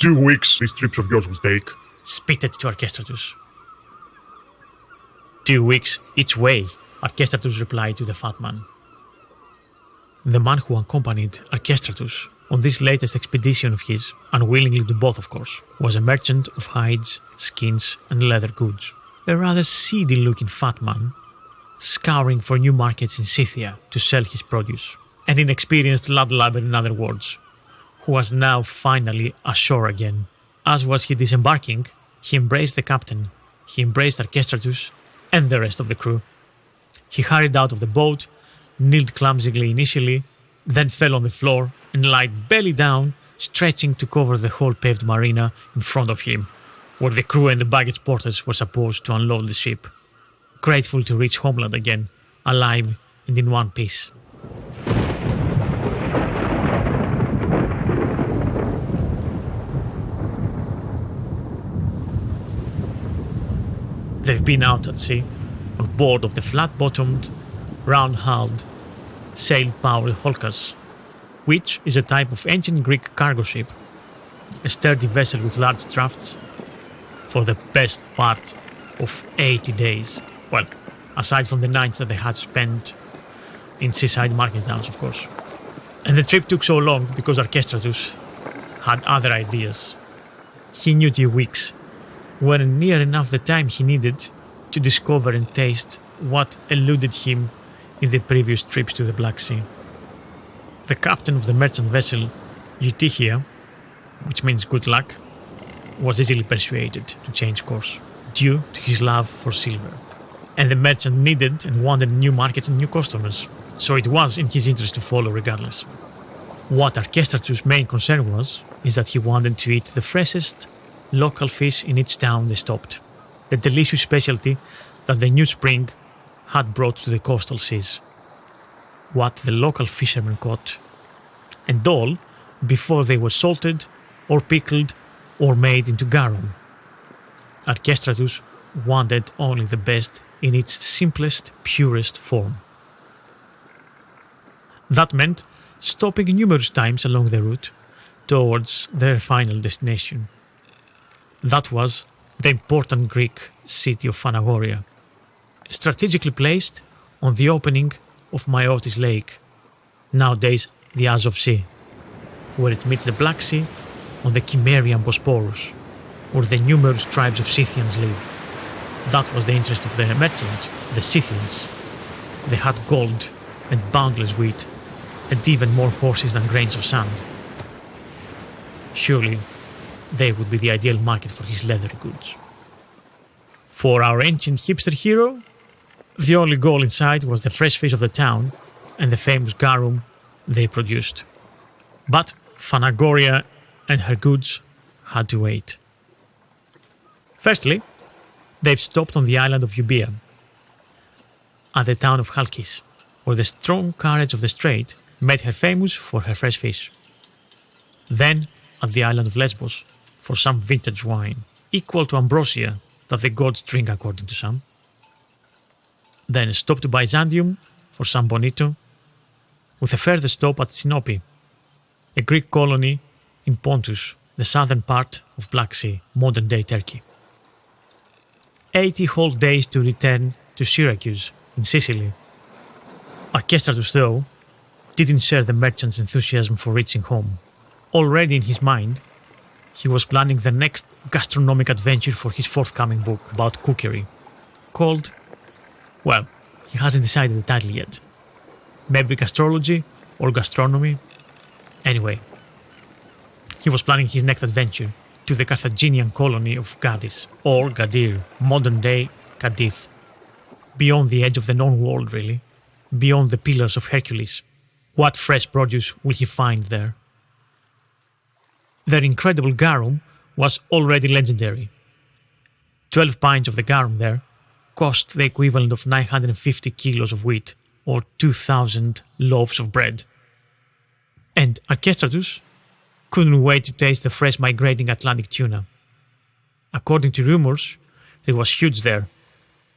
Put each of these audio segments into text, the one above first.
2 weeks these trips of yours will take. Spitted to Archestratus. 2 weeks each way, Archestratus replied to the fat man. The man who accompanied Archestratus on this latest expedition of his, unwillingly to both of course, was a merchant of hides, skins and leather goods. A rather seedy-looking fat man, scouring for new markets in Scythia to sell his produce. An inexperienced landlubber, in other words, who was now finally ashore again. As was he disembarking, he embraced the captain, he embraced Archestratus and the rest of the crew. He hurried out of the boat, kneeled clumsily initially, then fell on the floor and lay belly down, stretching to cover the whole paved marina in front of him, where the crew and the baggage porters were supposed to unload the ship, grateful to reach homeland again, alive and in one piece. They've been out at sea, on board of the flat-bottomed, round-hulled, sail-powered holkas, which is a type of ancient Greek cargo ship, a sturdy vessel with large drafts, for the best part of 80 days. Well, aside from the nights that they had spent in seaside market towns, of course. And the trip took so long because Archestratus had other ideas. He knew 2 weeks weren't near enough the time he needed to discover and taste what eluded him in the previous trips to the Black Sea. The captain of the merchant vessel Eutychia, which means good luck, was easily persuaded to change course due to his love for silver. And the merchant needed and wanted new markets and new customers, so it was in his interest to follow regardless. What Archestratus' main concern was is that he wanted to eat the freshest local fish in each town they stopped, the delicious specialty that the new spring had brought to the coastal seas. What the local fishermen caught, and all before they were salted or pickled or made into garum. Archestratus wanted only the best in its simplest, purest form. That meant stopping numerous times along the route towards their final destination. That was the important Greek city of Phanagoria, strategically placed on the opening of Maeotis Lake, nowadays the Azov Sea, where it meets the Black Sea on the Cimmerian Bosporus, where the numerous tribes of Scythians live. That was the interest of the merchant, the Scythians. They had gold and boundless wheat, and even more horses than grains of sand. Surely, they would be the ideal market for his leather goods. For our ancient hipster hero, the only goal in sight was the fresh fish of the town and the famous garum they produced. But Phanagoria and her goods had to wait. Firstly, they've stopped on the island of Euboea, at the town of Chalkis, where the strong currents of the strait made her famous for her fresh fish. Then, at the island of Lesbos, for some vintage wine, equal to ambrosia that the gods drink according to some. Then a stop to Byzantium for some bonito, with a further stop at Sinope, a Greek colony in Pontus, the southern part of Black Sea, modern-day Turkey. 80 whole days to return to Syracuse, in Sicily. Archestratus, though, didn't share the merchant's enthusiasm for reaching home. Already in his mind, he was planning the next gastronomic adventure for his forthcoming book about cookery, called, well, he hasn't decided the title yet. Maybe Gastrology or Gastronomy. Anyway, he was planning his next adventure to the Carthaginian colony of Gadis, or Gadir, modern-day Cadiz. Beyond the edge of the known world, really. Beyond the Pillars of Hercules. What fresh produce will he find there? Their incredible garum was already legendary. 12 pints of the garum there cost the equivalent of 950 kilos of wheat, or 2,000 loaves of bread. And Archestratus couldn't wait to taste the fresh migrating Atlantic tuna. According to rumors, it was huge there,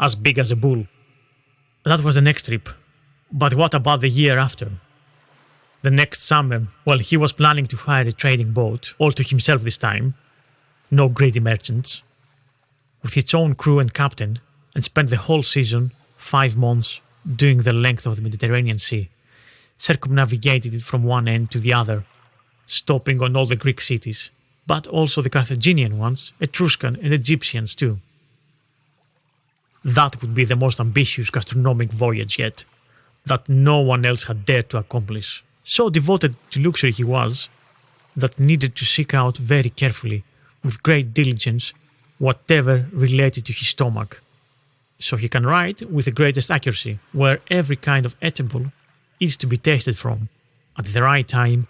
as big as a bull. That was the next trip. But what about the year after? The next summer, well, he was planning to hire a trading boat, all to himself this time, no greedy merchants, with its own crew and captain, and spent the whole season, 5 months, doing the length of the Mediterranean Sea, circumnavigated it from one end to the other, stopping on all the Greek cities, but also the Carthaginian ones, Etruscan and Egyptians too. That would be the most ambitious gastronomic voyage yet, that no one else had dared to accomplish. So devoted to luxury he was, that needed to seek out very carefully, with great diligence, whatever related to his stomach, so he can write with the greatest accuracy, where every kind of eatable is to be tasted from, at the right time,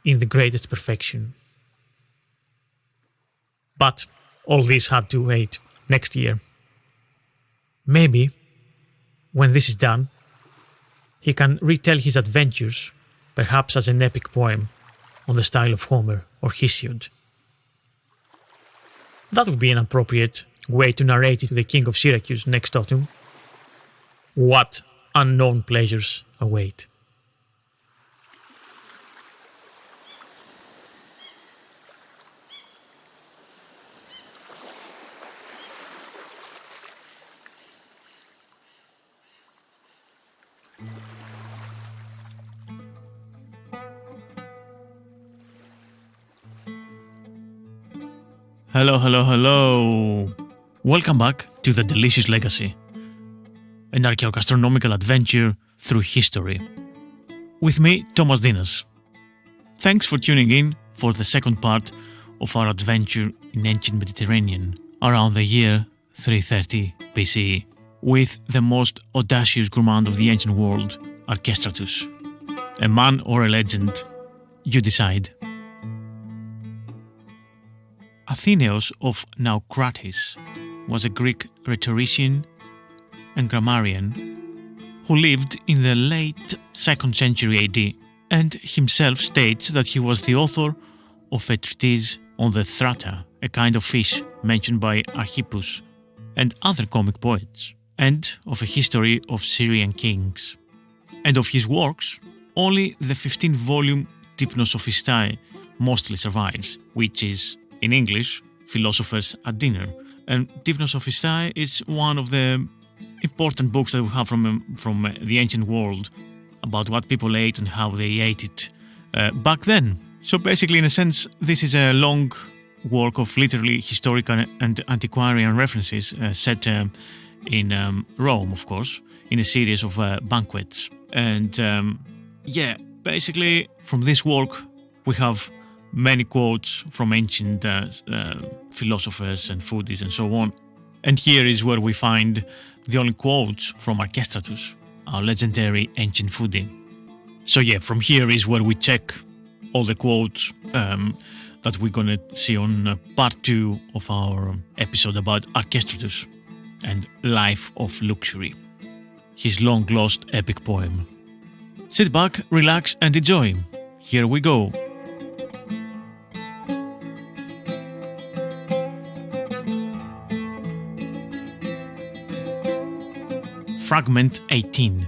in the greatest perfection. But all this had to wait next year. Maybe, when this is done, he can retell his adventures, perhaps as an epic poem, on the style of Homer or Hesiod. That would be an appropriate way to narrate it to the king of Syracuse next autumn. What unknown pleasures await. Hello. Welcome back to The Delicious Legacy, an archaeogastronomical adventure through history. With me, Thomas Dinas. Thanks for tuning in for the second part of our adventure in ancient Mediterranean around the year 330 BCE, with the most audacious gourmand of the ancient world, Archestratus. A man or a legend, you decide. Athenaeus of Naucratis was a Greek rhetorician and grammarian who lived in the late 2nd century AD, and himself states that he was the author of a treatise on the Thrata, a kind of fish mentioned by Archippus and other comic poets, and of a history of Syrian kings. And of his works, only the 15-volume Hypnosophistae mostly survives, which is, in English, Philosophers at Dinner. And Hypnosophistae is one of the important books that we have from the ancient world about what people ate and how they ate it back then. So basically, in a sense, this is a long work of literally historical and antiquarian references set in Rome, of course, in a series of banquets. And basically, from this work, we have many quotes from ancient philosophers and foodies and so on. And here is where we find the only quotes from Archestratus, our legendary ancient foodie. So from here is where we check all the quotes that we're gonna see on part 2 of our episode about Archestratus and Life of Luxury, his long-lost epic poem. Sit back, relax and enjoy. Here we go. Fragment 18,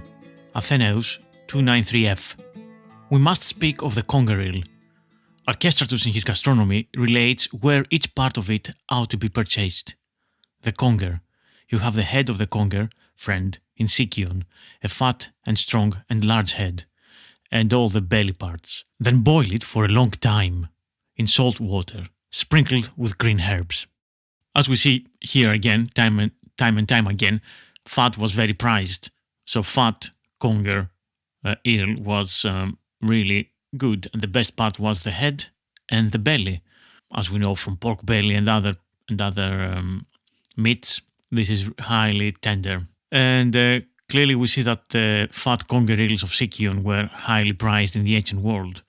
Athenaeus 293f. We must speak of the conger eel. Archestratus in his gastronomy relates where each part of it ought to be purchased. The conger. You have the head of the conger, friend, in Sicyon, a fat and strong and large head, and all the belly parts. Then boil it for a long time, in salt water, sprinkled with green herbs. As we see here again, time and time again, fat was very prized, so fat conger eel was really good, and the best part was the head and the belly. As we know from pork belly and other meats, this is highly tender. And clearly we see that the fat conger eels of Sicyon were highly prized in the ancient world,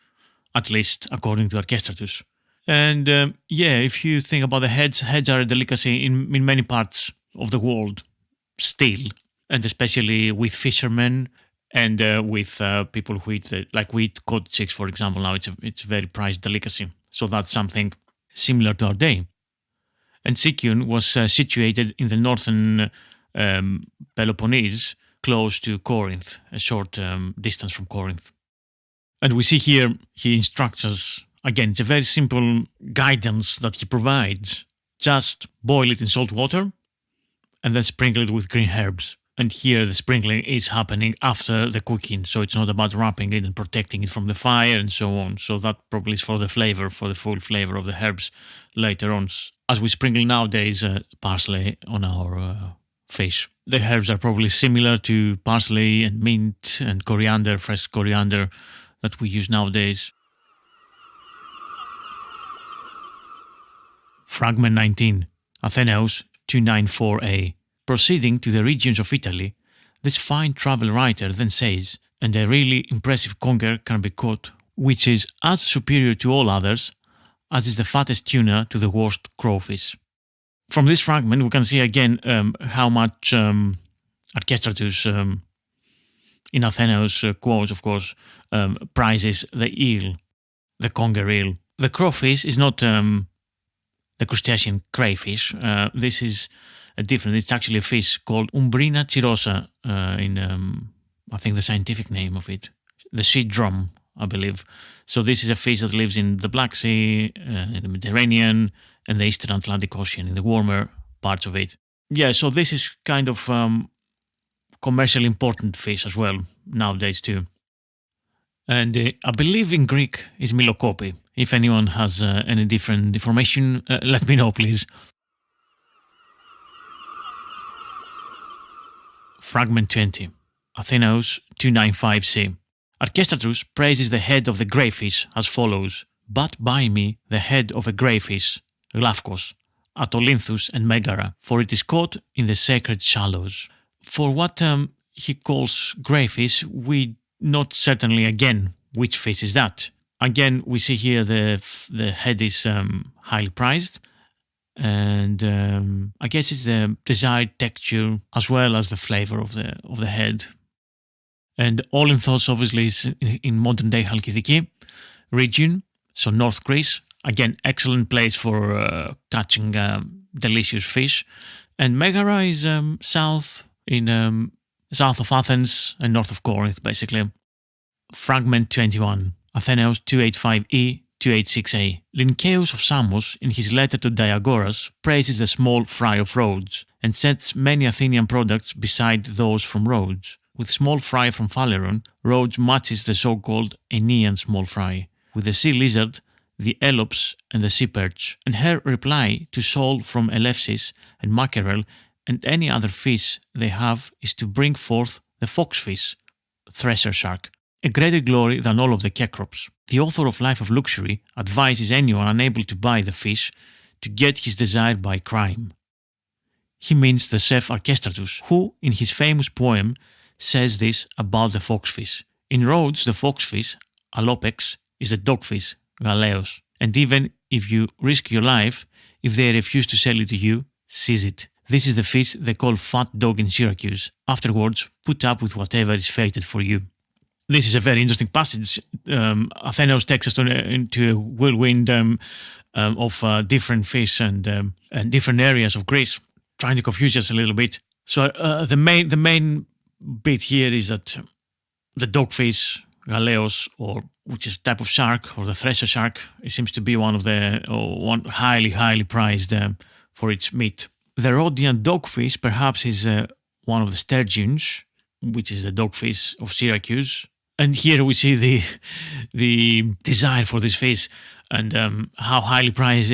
at least according to Archestratus. And if you think about the heads are a delicacy in many parts of the world still, and especially with fishermen and with people who eat, like we eat cod chicks, for example. Now it's a very prized delicacy. So that's something similar to our day. And Sicyon was situated in the northern Peloponnese, close to Corinth, a short distance from Corinth. And we see here he instructs us. Again, it's a very simple guidance that he provides. Just boil it in salt water and then sprinkle it with green herbs. And here the sprinkling is happening after the cooking, so it's not about wrapping it and protecting it from the fire and so on. So that probably is for the flavor, for the full flavor of the herbs later on. As we sprinkle nowadays parsley on our fish. The herbs are probably similar to parsley and mint and coriander, fresh coriander that we use nowadays. Fragment 19, Athenaeus 294a. Proceeding to the regions of Italy, this fine travel writer then says, and a really impressive conger can be caught, which is as superior to all others as is the fattest tuna to the worst crawfish. From this fragment, we can see again how much Archestratus, in Athenaeus quotes, of course, prizes the eel, the conger eel. The crawfish is not the crustacean crayfish. This is different. It's actually a fish called Umbrina cirosa, I think the scientific name of it. The sea drum, I believe. So this is a fish that lives in the Black Sea, in the Mediterranean, and the Eastern Atlantic Ocean, in the warmer parts of it. Yeah, so this is kind of commercially important fish as well, nowadays too. And I believe in Greek is Milokopi. If anyone has any different information, let me know, please. Fragment 20, Athenaeus 295c. Archestratus praises the head of the greyfish as follows: "But buy me the head of a greyfish, Glafkos, at Olynthus and Megara, for it is caught in the sacred shallows." For what he calls greyfish, we not certainly again which fish is that. Again, we see here the head is highly prized, and I guess it's the desired texture as well as the flavor of the head. And Olynthos obviously is in modern day Chalkidiki region, so North Greece. Again, excellent place for catching delicious fish. And Megara is south of Athens and north of Corinth, basically. Fragment 21, Athenaeus 285e, 286a. Lynceus of Samos, in his letter to Diagoras, praises the small fry of Rhodes, and sets many Athenian products beside those from Rhodes. With small fry from Phaleron, Rhodes matches the so-called Aenean small fry. With the sea lizard, the Elops and the sea perch, and her reply to sole from Eleusis and mackerel and any other fish they have is to bring forth the foxfish, thresher shark, a greater glory than all of the Cecrops. The author of Life of Luxury advises anyone unable to buy the fish to get his desire by crime. He means the chef Archestratus, who, in his famous poem, says this about the foxfish. In Rhodes, the foxfish, Alopex, is the dogfish, Galeos, and even if you risk your life, if they refuse to sell it to you, seize it. This is the fish they call fat dog in Syracuse. Afterwards, put up with whatever is fated for you. This is a very interesting passage. Athenaeus takes us into a whirlwind of different fish and different areas of Greece, trying to confuse us a little bit. So the main bit here is that the dogfish, Galeos, or which is a type of shark, or the thresher shark, it seems to be one highly prized for its meat. The Rhodian dogfish perhaps is one of the sturgeons, which is the dogfish of Syracuse. And here we see the desire for this fish and how highly prized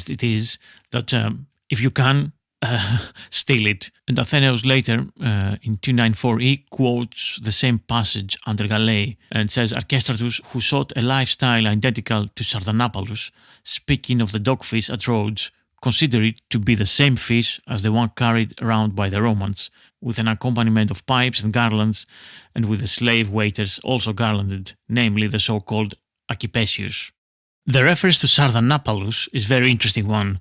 it is that if you can steal it. And Athenaeus later in 294e quotes the same passage under Gallei and says Archestratus, who sought a lifestyle identical to Sardanapalus, speaking of the dogfish at Rhodes, consider it to be the same fish as the one carried around by the Romans, with an accompaniment of pipes and garlands, and with the slave waiters also garlanded, namely the so-called Acipesius. The reference to Sardanapalus is a very interesting one.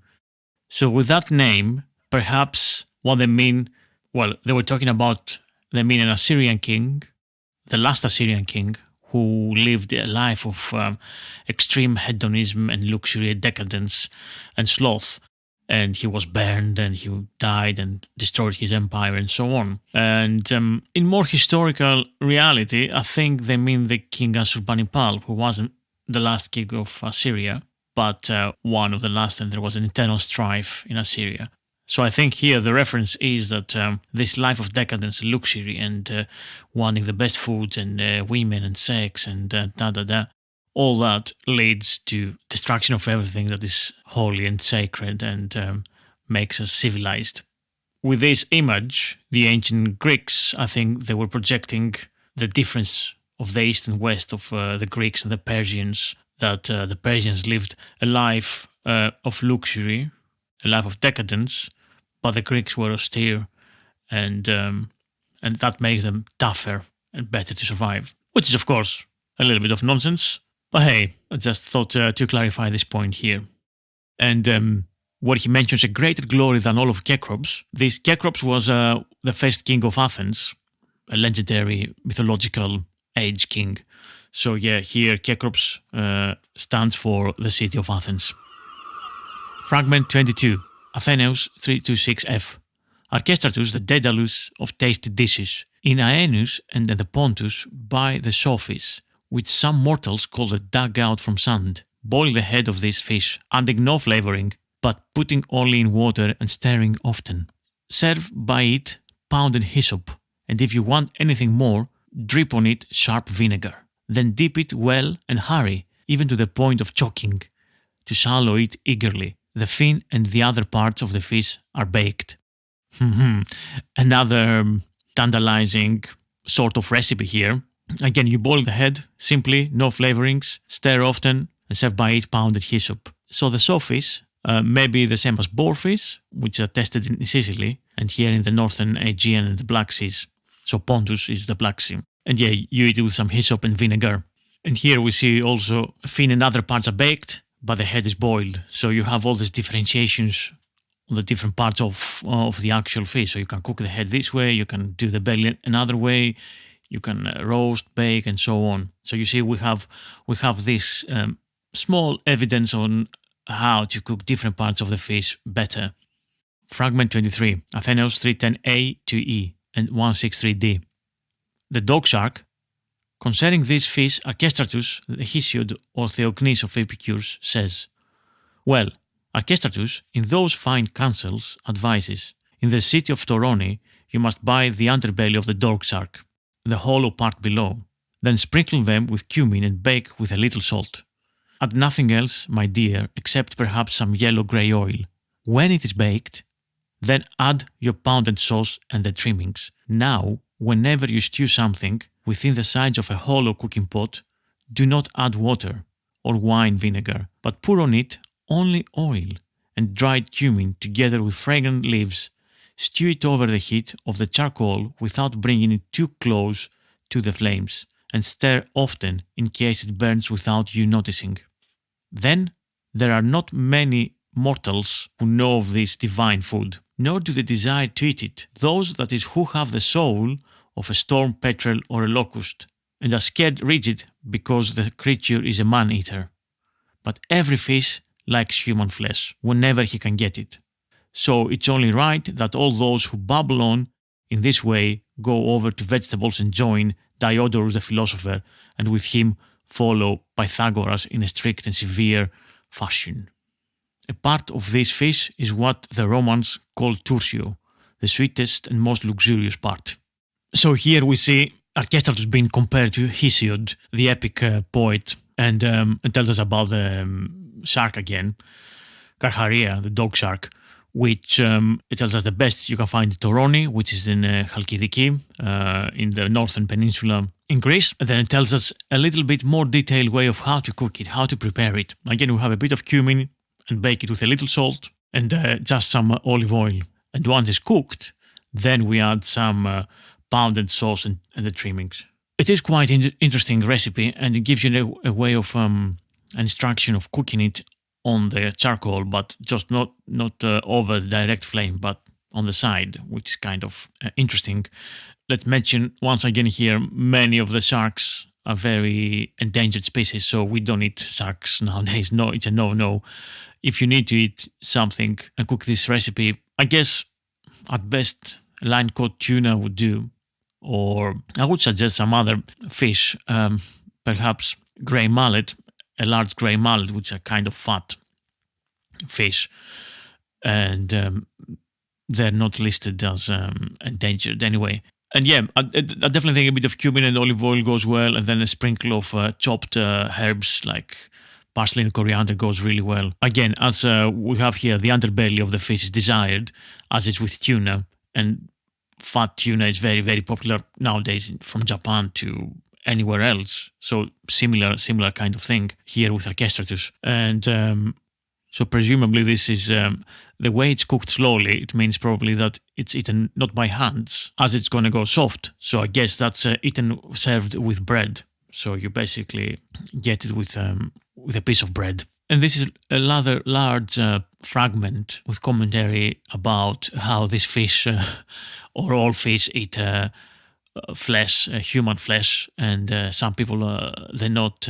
So with that name, perhaps what they mean, they were talking about, they mean an Assyrian king, the last Assyrian king, who lived a life of extreme hedonism and luxury, decadence and sloth. and he was burned and he died and destroyed his empire and so on. And in more historical reality, I think they mean the king Ashurbanipal, who wasn't the last king of Assyria, but one of the last, and there was an eternal strife in Assyria. So I think here the reference is that this life of decadence, luxury, and wanting the best food and women and sex and all that leads to destruction of everything that is holy and sacred and makes us civilized. With this image, the ancient Greeks, I think they were projecting the difference of the East and West of the Greeks and the Persians, that the Persians lived a life of luxury, a life of decadence, but the Greeks were austere, and that makes them tougher and better to survive, which is, of course, a little bit of nonsense. But hey, I just thought to clarify this point here. And where he mentions a greater glory than all of Cecrops, this Cecrops was the first king of Athens, a legendary mythological age king. So yeah, here Cecrops stands for the city of Athens. Fragment 22. Athenaeus 326f. Archestratus the Daedalus of tasty dishes, in Aeneus and the Pontus by the Sophies, which some mortals call the dug out from sand. Boil the head of this fish, adding no flavoring, but putting only in water and stirring often. Serve by it pounded hyssop, and if you want anything more, drip on it sharp vinegar. Then dip it well and hurry, even to the point of choking, to swallow it eagerly. The fin and the other parts of the fish are baked. Another tantalizing sort of recipe here. Again, you boil the head, simply, no flavorings, stir often, and serve by it pounded hyssop. So the sawfish may be the same as boarfish, which are tested in Sicily, and here in the northern Aegean and the Black Seas. So Pontus is the Black Sea. And yeah, you eat it with some hyssop and vinegar. And here we see also fin and other parts are baked, but the head is boiled. So you have all these differentiations on the different parts of the actual fish. So you can cook the head this way, you can do the belly another way, you can roast, bake, and so on. So you see we have this small evidence on how to cook different parts of the fish better. Fragment 23. Athenaeus 310a to e and 163d. The dog shark. Concerning this fish, Archestratus, the Hesiod or Theognis of Epicurus, says, well, Archestratus, in those fine counsels, advises, in the city of Torone, you must buy the underbelly of the dog shark, the hollow part below, then sprinkle them with cumin and bake with a little salt. Add nothing else, my dear, except perhaps some yellow-grey oil. When it is baked, then add your pounded sauce and the trimmings. Now, whenever you stew something within the sides of a hollow cooking pot, do not add water or wine vinegar, but pour on it only oil and dried cumin together with fragrant leaves. Stew it over the heat of the charcoal without bringing it too close to the flames, and stir often in case it burns without you noticing. Then there are not many mortals who know of this divine food, nor do they desire to eat it, those that is who have the soul of a storm petrel or a locust, and are scared rigid because the creature is a man-eater. But every fish likes human flesh, whenever he can get it. So it's only right that all those who babble on in this way go over to vegetables and join Diodorus the philosopher, and with him follow Pythagoras in a strict and severe fashion. A part of this fish is what the Romans called tursio, the sweetest and most luxurious part. So here we see Archestratus being compared to Hesiod, the epic poet, and tells us about the shark again, Carcharia, the dog shark, which it tells us the best you can find in Torone, which is in Chalkidiki, in the northern peninsula in Greece. And then it tells us a little bit more detailed way of how to cook it, how to prepare it. Again, we have a bit of cumin and bake it with a little salt and just some olive oil. And once it's cooked, then we add some pounded sauce and the trimmings. It is quite interesting recipe, and it gives you a way of an instruction of cooking it on the charcoal, but just not over the direct flame, but on the side, which is kind of interesting. Let's mention once again here, many of the sharks a very endangered species, so we don't eat sharks nowadays. No, it's a no-no. If you need to eat something and cook this recipe, I guess at best line-caught tuna would do, or I would suggest some other fish, perhaps grey mullet, a large grey mullet, which are kind of fat fish, and they're not listed as endangered anyway. And yeah, I definitely think a bit of cumin and olive oil goes well, and then a sprinkle of chopped herbs like parsley and coriander goes really well. Again, as we have here, the underbelly of the fish is desired, as is with tuna, and fat tuna is very, very popular nowadays from Japan to anywhere else. So similar kind of thing here with Archestratus. And so presumably this is the way it's cooked slowly. It means probably that it's eaten not by hands, as it's going to go soft. So I guess that's eaten served with bread. So you basically get it with a piece of bread. And this is a rather large fragment with commentary about how this fish or all fish eat flesh, human flesh, and some people they're not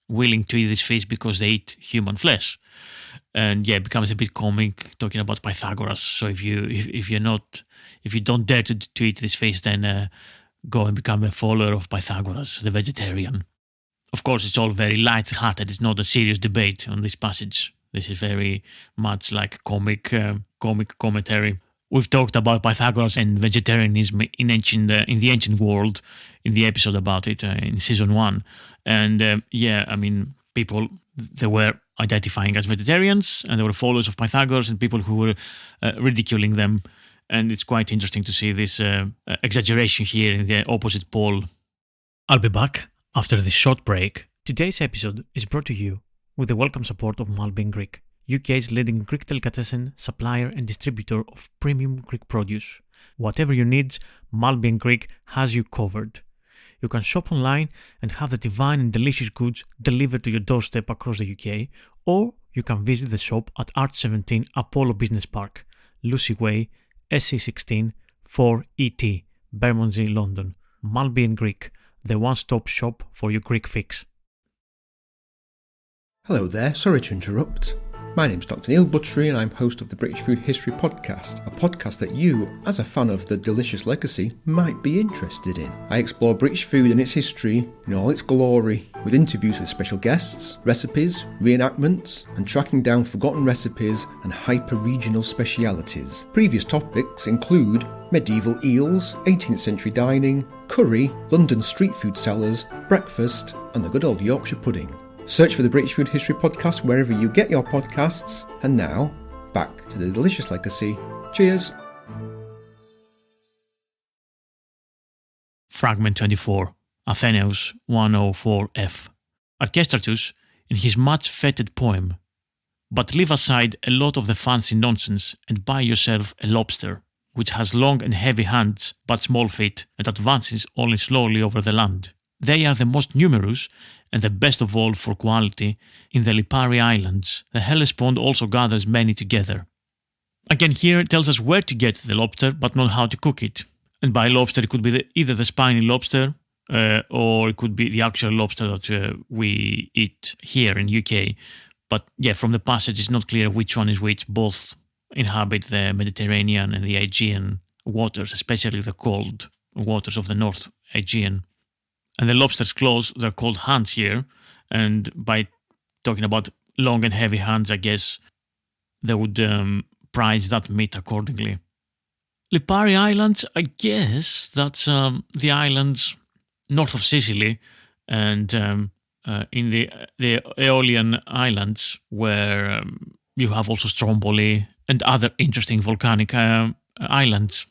willing to eat this fish because they eat human flesh. And yeah, it becomes a bit comic talking about Pythagoras. So if you don't dare to eat this fish, then go and become a follower of Pythagoras, the vegetarian. Of course, it's all very light-hearted. It's not a serious debate on this passage. This is very much like comic commentary. We've talked about Pythagoras and vegetarianism in the ancient world in the episode about it in season 1. And people, they were identifying as vegetarians, and they were followers of Pythagoras, and people who were ridiculing them. And it's quite interesting to see this exaggeration here in the opposite pole. I'll be back after this short break. Today's episode is brought to you with the welcome support of Malbin Greek, UK's leading Greek delicatessen supplier and distributor of premium Greek produce. Whatever your needs, Malbin Greek has you covered. You can shop online and have the divine and delicious goods delivered to your doorstep across the UK, or you can visit the shop at Arch 17 Apollo Business Park, Lucy Way, SC16 4ET, Bermondsey, London. Malbin Greek, the one-stop shop for your Greek fix. Hello there, sorry to interrupt. My name's Dr. Neil Buttery and I'm host of the British Food History Podcast, a podcast that you, as a fan of the delicious legacy, might be interested in. I explore British food and its history in all its glory, with interviews with special guests, recipes, reenactments, and tracking down forgotten recipes and hyper-regional specialities. Previous topics include medieval eels, 18th century dining, curry, London street food sellers, breakfast, and the good old Yorkshire pudding. Search for the British Food History Podcast wherever you get your podcasts. And now, back to the delicious legacy. Cheers! Fragment 24, Athenaeus 104f. Archestratus, in his much feted poem, "But leave aside a lot of the fancy nonsense and buy yourself a lobster, which has long and heavy hands but small feet and advances only slowly over the land. They are the most numerous and the best of all for quality in the Lipari Islands. The Hellespont also gathers many together." Again, here it tells us where to get the lobster, but not how to cook it. And by lobster, it could be either the spiny lobster, or it could be the actual lobster that we eat here in UK. But yeah, from the passage, it's not clear which one is which. Both inhabit the Mediterranean and the Aegean waters, especially the cold waters of the North Aegean. And the lobster's claws, they're called hands here. And by talking about long and heavy hands, I guess they would price that meat accordingly. Lipari Islands, I guess that's the islands north of Sicily and in the Aeolian Islands, where you have also Stromboli and other interesting volcanic islands.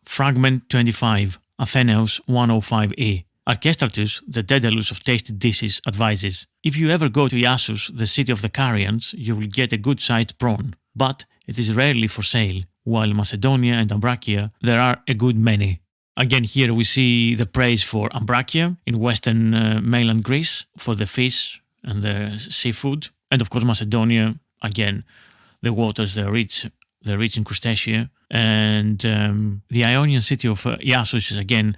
Fragment 25, Athenaeus 105e. Archestratus, the Daedalus of tasted dishes, advises, "If you ever go to Iassus, the city of the Carians, you will get a good-sized prawn, but it is rarely for sale, while in Macedonia and Ambracia there are a good many." Again, here we see the praise for Ambracia in western mainland Greece, for the fish and the seafood. And of course Macedonia, again, the waters, they're rich in crustacea. And the Ionian city of Iassus is again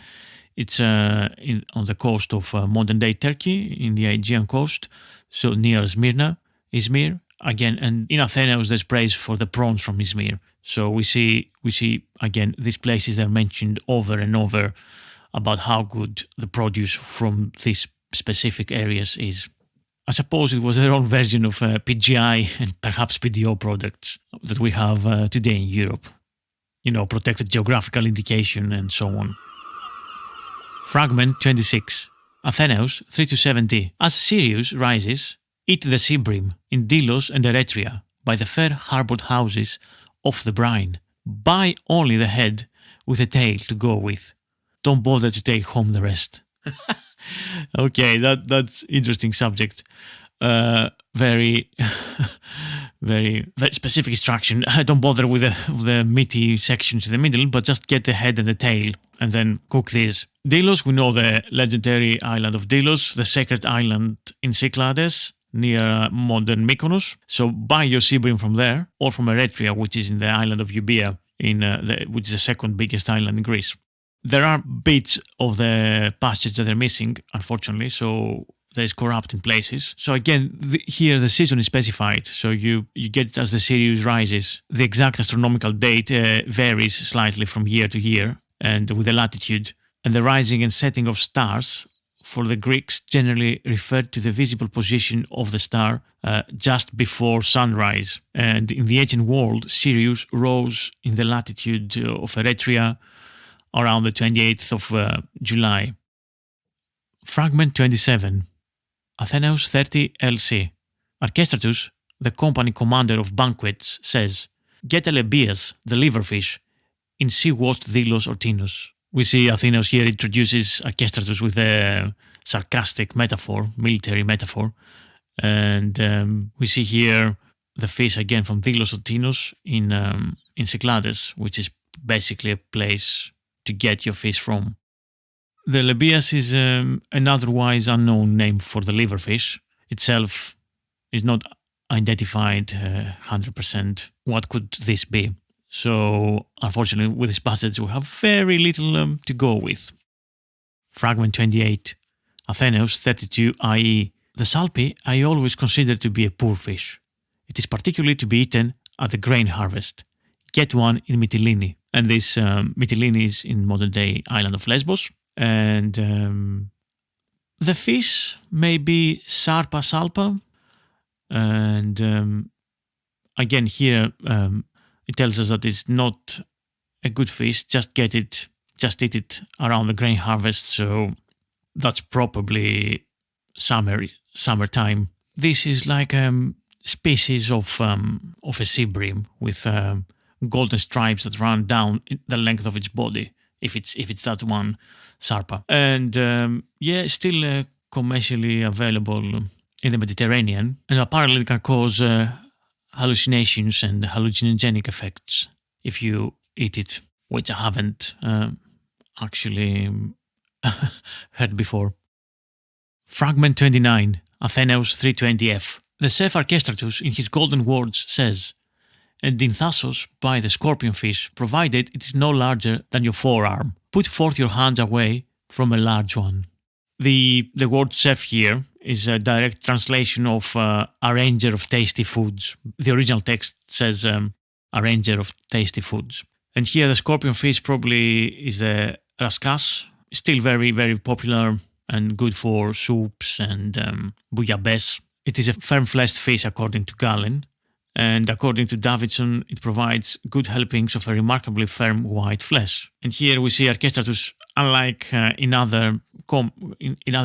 It's on the coast of modern-day Turkey, in the Aegean coast, so near Izmir. Again, and in Athenaeus there's praise for the prawns from Izmir. So we see again these places that are mentioned over and over about how good the produce from these specific areas is. I suppose it was their own version of PGI and perhaps PDO products that we have today in Europe. Protected geographical indication and so on. Fragment 26. Athenaeus 3-70. As Sirius rises, eat the sea bream in Delos and Eretria by the fair harboured houses of the brine. Buy only the head with the tail to go with. Don't bother to take home the rest. Okay, that's interesting subject. Very, very specific instruction. Don't bother with the meaty sections in the middle, but just get the head and the tail, and then cook this. Delos, we know the legendary island of Delos, the sacred island in Cyclades, near modern Mykonos. So buy your sea bream from there, or from Eretria, which is in the island of Euboea, which is the second biggest island in Greece. There are bits of the passage that are missing, unfortunately, so there's corrupt in places. So again, here the season is specified, so you get it as the Sirius rises. The exact astronomical date varies slightly from year to year, and with the latitude. And the rising and setting of stars, for the Greeks, generally referred to the visible position of the star just before sunrise. And in the ancient world, Sirius rose in the latitude of Eretria around the 28th of July. Fragment 27. Athenaeus 30 LC. Archestratus, the company commander of banquets, says, "Get Alebias, the liverfish, in sea-washed Delos or Tinos." We see Athenaeus here introduces Archestratus with a sarcastic metaphor, military metaphor. And we see here the fish again from Delos or Tinos in Cyclades, which is basically a place to get your fish from. The Lebias is an otherwise unknown name for the liverfish. Itself is not identified 100%. What could this be? So, unfortunately, with this passage, we have very little to go with. Fragment 28. Athenaeus 32 IE. The salpi I always consider to be a poor fish. It is particularly to be eaten at the grain harvest. Get one in Mytilene. And this Mytilene is in modern-day island of Lesbos. And the fish may be Sarpa salpa. And again, here it tells us that it's not a good fish. Just eat it around the grain harvest. So that's probably summertime. This is like a species of a sea bream with golden stripes that run down the length of its body. If it's that one, Sarpa. And still commercially available in the Mediterranean, and apparently it can cause hallucinations and hallucinogenic effects if you eat it, which I haven't actually heard before. Fragment 29, Athenaeus 320f. The Chef Archestratus in his golden words says, "And in Thassos buy the scorpion fish, provided it is no larger than your forearm. Put forth your hands away from a large one." The word chef here is a direct translation of arranger of tasty foods. The original text says arranger of tasty foods. And here the scorpion fish probably is a raskas, still very, very popular and good for soups and bouillabaisse. It is a firm-fleshed fish according to Galen. And according to Davidson, it provides good helpings of a remarkably firm white flesh. And here we see Archestratus, unlike in other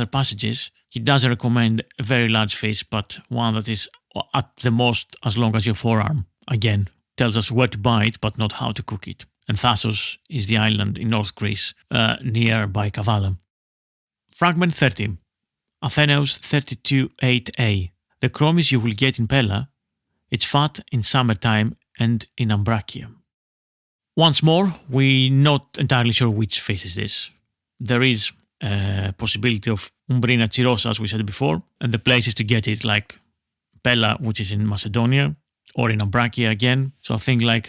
passages, he doesn't recommend a very large fish, but one that is at the most as long as your forearm. Again, tells us where to buy it, but not how to cook it. And Thassos is the island in North Greece, nearby Kavala. Fragment 30. Athenaeus 32.8a. The chromis you will get in Pella, it's fat in summertime and in Ambracia. Once more, we're not entirely sure which fish is this. There is a possibility of Umbrina chirosa, as we said before, and the places to get it like Pella, which is in Macedonia, or in Ambracia again. So I think like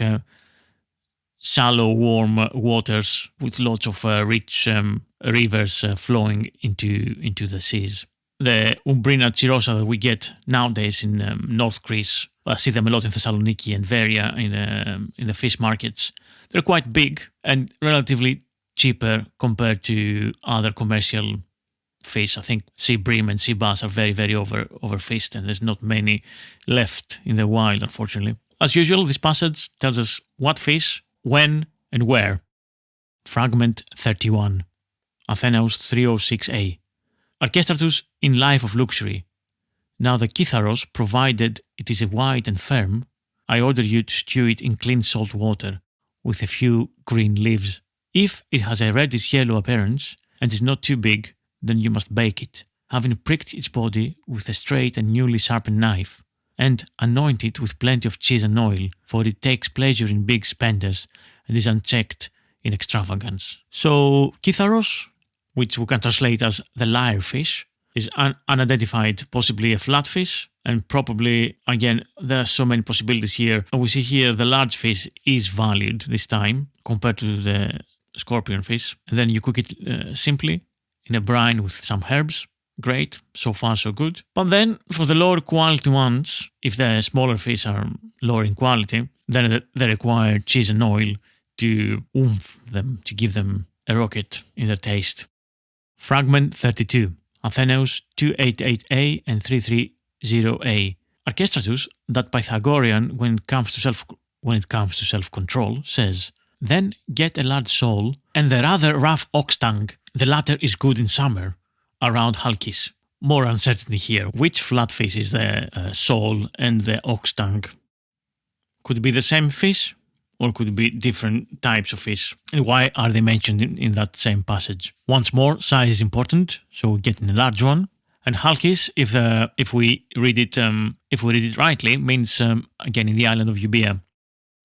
shallow, warm waters with lots of rich rivers flowing into the seas. The Umbrina chirosa that we get nowadays in North Greece, I see them a lot in Thessaloniki and Veria in the fish markets. They're quite big and relatively cheaper compared to other commercial fish. I think sea bream and sea bass are very, very overfished, and there's not many left in the wild, unfortunately. As usual, this passage tells us what fish, when, and where. Fragment 31. Athenaeus 306a. Archestratus in life of luxury. Now the kitharos, provided it is white and firm, I order you to stew it in clean salt water, with a few green leaves. If it has a reddish yellow appearance, and is not too big, then you must bake it, having pricked its body with a straight and newly sharpened knife, and anoint it with plenty of cheese and oil, for it takes pleasure in big spenders, and is unchecked in extravagance. So, kitharos, which we can translate as the lyre fish, is unidentified, possibly a flatfish, and probably, again, there are so many possibilities here. We see here the large fish is valued this time compared to the scorpion fish. And then you cook it simply in a brine with some herbs. Great, so far so good. But then for the lower quality ones, if the smaller fish are lower in quality, then they require cheese and oil to oomph them, to give them a rocket in their taste. Fragment 32. Athenaeus 288a and 330a. Archestratus, that Pythagorean when it comes to self-control, says, "Then get a large sole and the rather rough ox tongue. The latter is good in summer, around Halkis." More uncertainty here. Which flatfish is the sole and the ox tongue? Could it be the same fish? Or could it be different types of fish? And why are they mentioned in that same passage? Once more, size is important, so we're getting a large one. And Halkis, if we read it rightly, means again in the island of Euboea.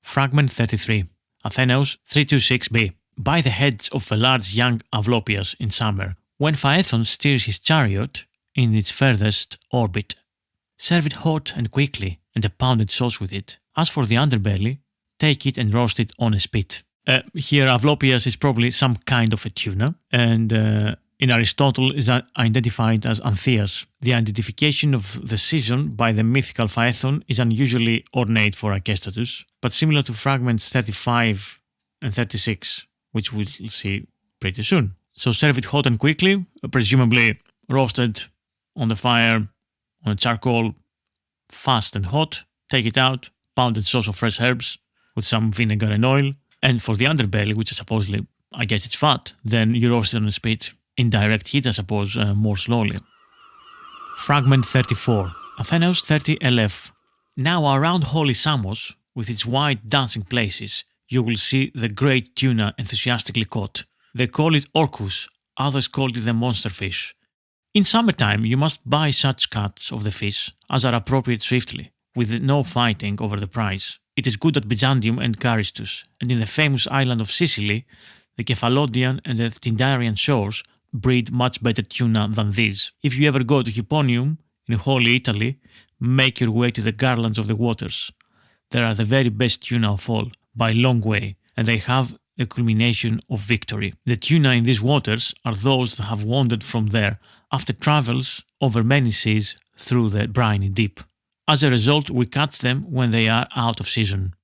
Fragment 33. Athenaeus 326b. By the heads of the large young Avlopias in summer, when Phaethon steers his chariot in its furthest orbit. Serve it hot and quickly, and a pounded sauce with it. As for the underbelly, take it and roast it on a spit. Here, Avlopias is probably some kind of a tuna, and in Aristotle is identified as Antheas. The identification of the season by the mythical Phaethon is unusually ornate for Archestratus, but similar to fragments 35 and 36, which we'll see pretty soon. So serve it hot and quickly, presumably roasted on the fire, on a charcoal, fast and hot. Take it out, pounded sauce of fresh herbs, with some vinegar and oil. And for the underbelly, which is supposedly, I guess it's fat, then you roast it on a spit in direct heat, I suppose, more slowly. Fragment 34. Athenaeus 30 LF. Now around Holy Samos, with its wide dancing places, you will see the great tuna enthusiastically caught. They call it orcus, others call it the monster fish. In summertime, you must buy such cuts of the fish as are appropriate swiftly, with no fighting over the price. It is good at Byzantium and Caristus, and in the famous island of Sicily, the Kefalodian and the Tindarian shores breed much better tuna than these. If you ever go to Hipponium, in Holy Italy, make your way to the garlands of the waters. They are the very best tuna of all, by a long way, and they have the culmination of victory. The tuna in these waters are those that have wandered from there after travels over many seas through the briny deep. As a result, we catch them when they are out of season.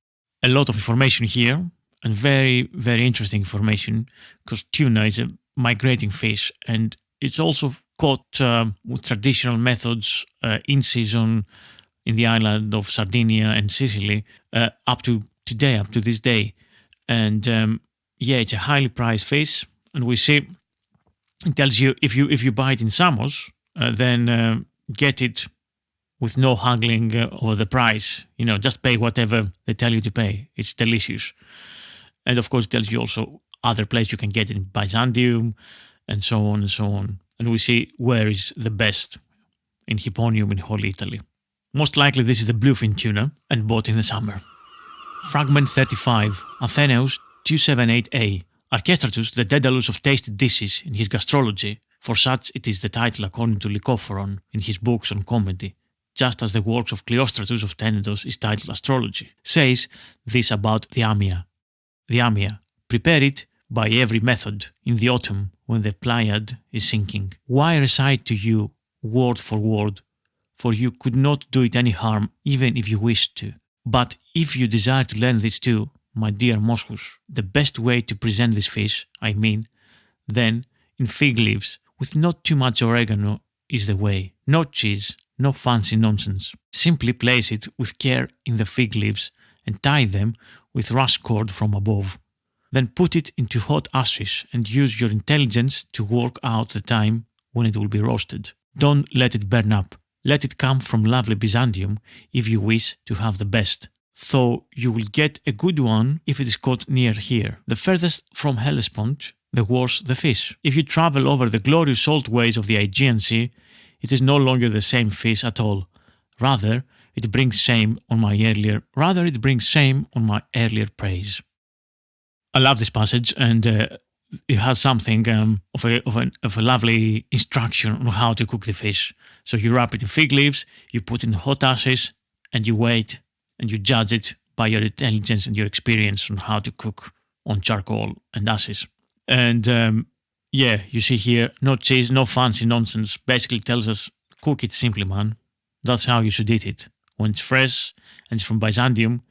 A lot of information here, and very, very interesting information, because tuna is a migrating fish, and it's also caught with traditional methods in season in the island of Sardinia and Sicily up to today, up to this day. And it's a highly prized fish, and we see it tells you if you buy it in Samos, then get it with no haggling over the price. Just pay whatever they tell you to pay. It's delicious. And of course, it tells you also other places you can get it in Byzantium, and so on and so on. And we see where is the best in Hipponium in Holy Italy. Most likely this is the bluefin tuna and bought in the summer. Fragment 35. Athenaeus 278a. Archestratus the Daedalus of tasted dishes in his Gastrology, for such it is the title according to Lycophron in his books on comedy, just as the works of Cleostratus of Tenedos is titled Astrology, says this about the amia. The amia, prepare it by every method in the autumn when the Pleiad is sinking. Why recite to you word for word? For you could not do it any harm even if you wished to. But if you desire to learn this too, my dear Moschus, the best way to present this fish, then in fig leaves, with not too much oregano, is the way. No cheese, no fancy nonsense. Simply place it with care in the fig leaves and tie them with rush cord from above. Then put it into hot ashes and use your intelligence to work out the time when it will be roasted. Don't let it burn up. Let it come from lovely Byzantium if you wish to have the best, though you will get a good one if it is caught near here. The furthest from Hellespont, the worse the fish. If you travel over the glorious salt ways of the Aegean Sea, it is no longer the same fish at all. Rather, it brings shame on my earlier praise. I love this passage, and it has something of a lovely instruction on how to cook the fish. So you wrap it in fig leaves, you put in hot ashes, and you wait, and you judge it by your intelligence and your experience on how to cook on charcoal and ashes. And you see here, no cheese, no fancy nonsense. Basically tells us, cook it simply, man. That's how you should eat it. When it's fresh and it's from Byzantium,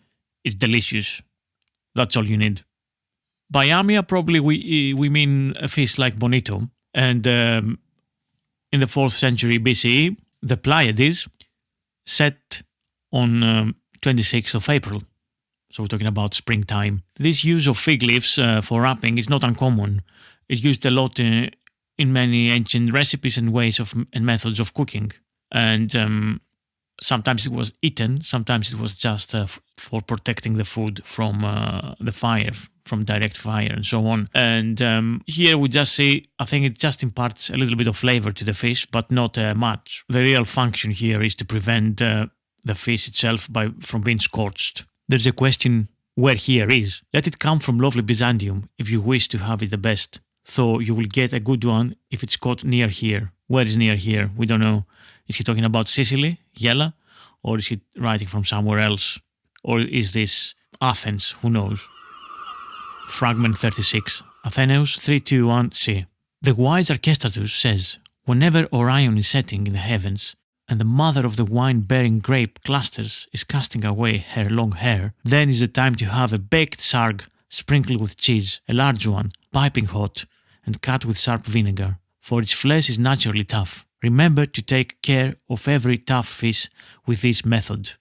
it's delicious. That's all you need. By amia, probably we mean a fish like bonito. And in the 4th century BCE, the Pleiades set on 26th of April. So we're talking about springtime. This use of fig leaves for wrapping is not uncommon. It's used a lot in many ancient recipes and ways and methods of cooking. And sometimes it was eaten, sometimes it was just for protecting the food from the fire, from direct fire and so on. And here we just see, I think it just imparts a little bit of flavor to the fish, but not much. The real function here is to prevent the fish itself from being scorched. There's a question where here is. Let it come from lovely Byzantium if you wish to have it the best. So you will get a good one if it's caught near here. Where is near here? We don't know. Is he talking about Sicily, Yella? Or is he writing from somewhere else? Or is this Athens? Who knows? Fragment 36. Athenaeus 321c. The wise Archestratus says, whenever Orion is setting in the heavens, and the mother of the wine-bearing grape clusters is casting away her long hair, then is the time to have a baked sarg sprinkled with cheese, a large one, piping hot, and cut with sharp vinegar, for its flesh is naturally tough. Remember to take care of every tough fish with this method.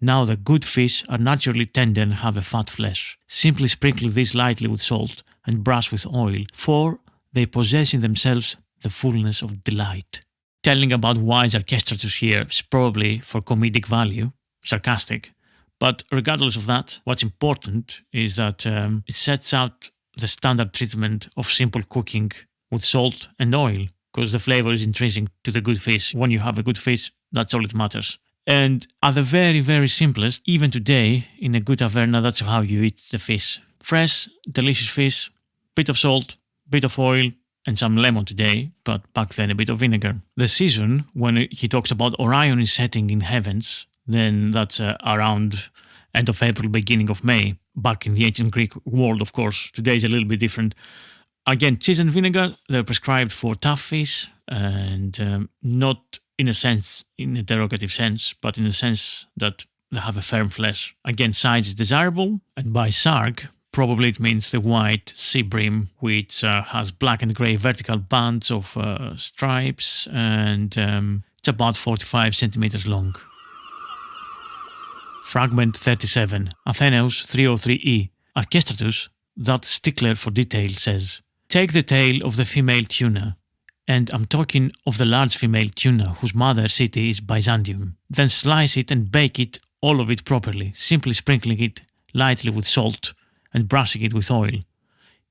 Now the good fish are naturally tender and have a fat flesh. Simply sprinkle this lightly with salt and brush with oil, for they possess in themselves the fullness of delight. Telling about wise Archestratus here is probably for comedic value, sarcastic, but regardless of that, what's important is that it sets out the standard treatment of simple cooking with salt and oil, because the flavor is intrinsic to the good fish. When you have a good fish, that's all it matters. And at the very, very simplest, even today, in a good taverna, that's how you eat the fish. Fresh, delicious fish, bit of salt, bit of oil, and some lemon today, but back then a bit of vinegar. The season, when he talks about Orion is setting in heavens, then that's around end of April, beginning of May. Back in the ancient Greek world, of course. Today is a little bit different. Again, cheese and vinegar, they're prescribed for tough fish, and not in a derogative sense, but in the sense that they have a firm flesh. Again, size is desirable, and by sarg, probably it means the white sea bream, which has black and grey vertical bands of stripes, and it's about 45 centimeters long. Fragment 37. Athenaeus 303e. Archestratus, that stickler for detail, says, take the tail of the female tuna, and I'm talking of the large female tuna whose mother city is Byzantium. Then slice it and bake it, all of it properly, simply sprinkling it lightly with salt and brushing it with oil.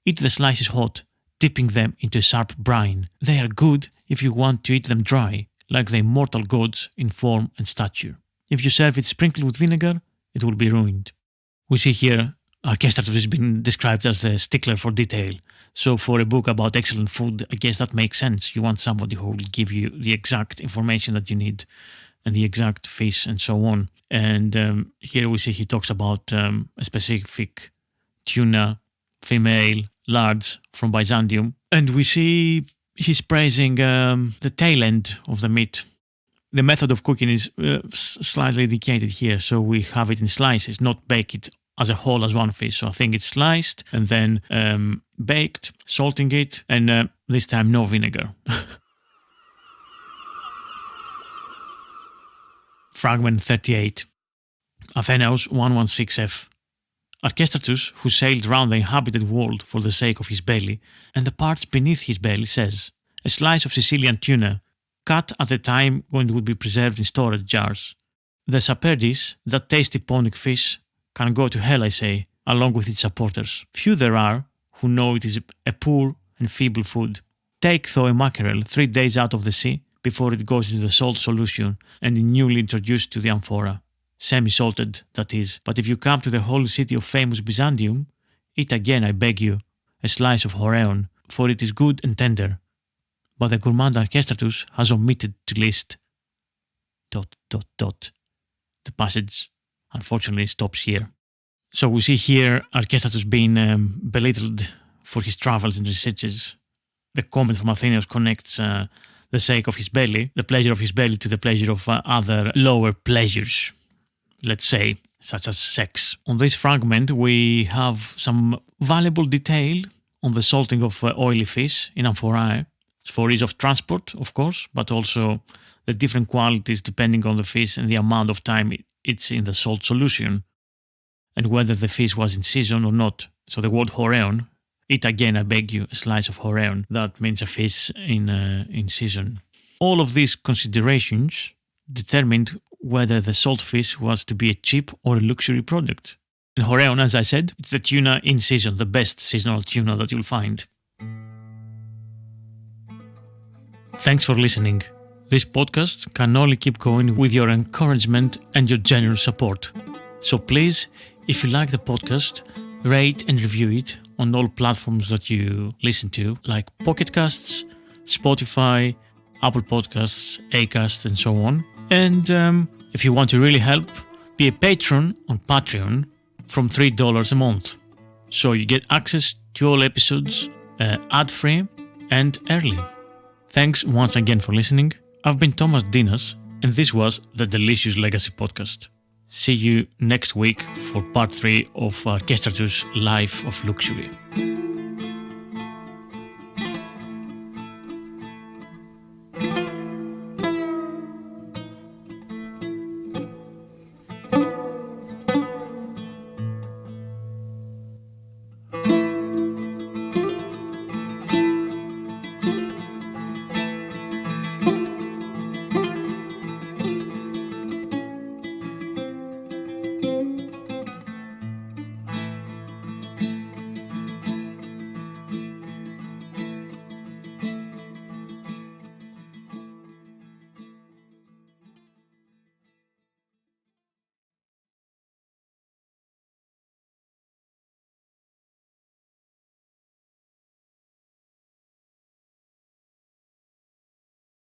Eat the slices hot, dipping them into a sharp brine. They are good if you want to eat them dry, like the immortal gods in form and stature. If you serve it sprinkled with vinegar, it will be ruined. We see here Archestratus has been described as the stickler for detail. So for a book about excellent food, I guess that makes sense. You want somebody who will give you the exact information that you need and the exact fish and so on. And here we see he talks about a specific tuna, female, lards from Byzantium. And we see he's praising the tail end of the meat. The method of cooking is slightly indicated here, so we have it in slices, not bake it as a whole as one fish. So I think it's sliced and then baked, salting it, and this time no vinegar. Fragment 38. Athenaeus 116f. Archestratus, who sailed round the inhabited world for the sake of his belly, and the parts beneath his belly, says, a slice of Sicilian tuna, cut at the time when it would be preserved in storage jars. The Saperdes, that tasty ponic fish, can go to hell, I say, along with its supporters. Few there are who know it is a poor and feeble food. Take though a mackerel 3 days out of the sea before it goes into the salt solution and is newly introduced to the amphora. Semi-salted, that is. But if you come to the holy city of famous Byzantium, eat again, I beg you, a slice of horeon, for it is good and tender. But the gourmand Archestratus has omitted to list ... The passage unfortunately stops here. So we see here Archestratus being belittled for his travels and researches. The comment from Athenaeus connects the sake of his belly, the pleasure of his belly, to the pleasure of other lower pleasures, let's say, such as sex. On this fragment we have some valuable detail on the salting of oily fish in amphorae, for ease of transport, of course, but also the different qualities depending on the fish and the amount of time it's in the salt solution, and whether the fish was in season or not. So the word horeon, eat again, I beg you, a slice of horeon, that means a fish in season. All of these considerations determined whether the salt fish was to be a cheap or a luxury product. And horeon, as I said, it's the tuna in season, the best seasonal tuna that you'll find. Thanks for listening. This podcast can only keep going with your encouragement and your generous support. So please, if you like the podcast, rate and review it on all platforms that you listen to, like Pocket Casts, Spotify, Apple Podcasts, Acast, and so on. And if you want to really help, be a patron on Patreon from $3 a month. So you get access to all episodes ad-free and early. Thanks once again for listening. I've been Thomas Dinas, and this was the Delicious Legacy Podcast. See you next week for part 3 of Archestratus' Life of Luxury.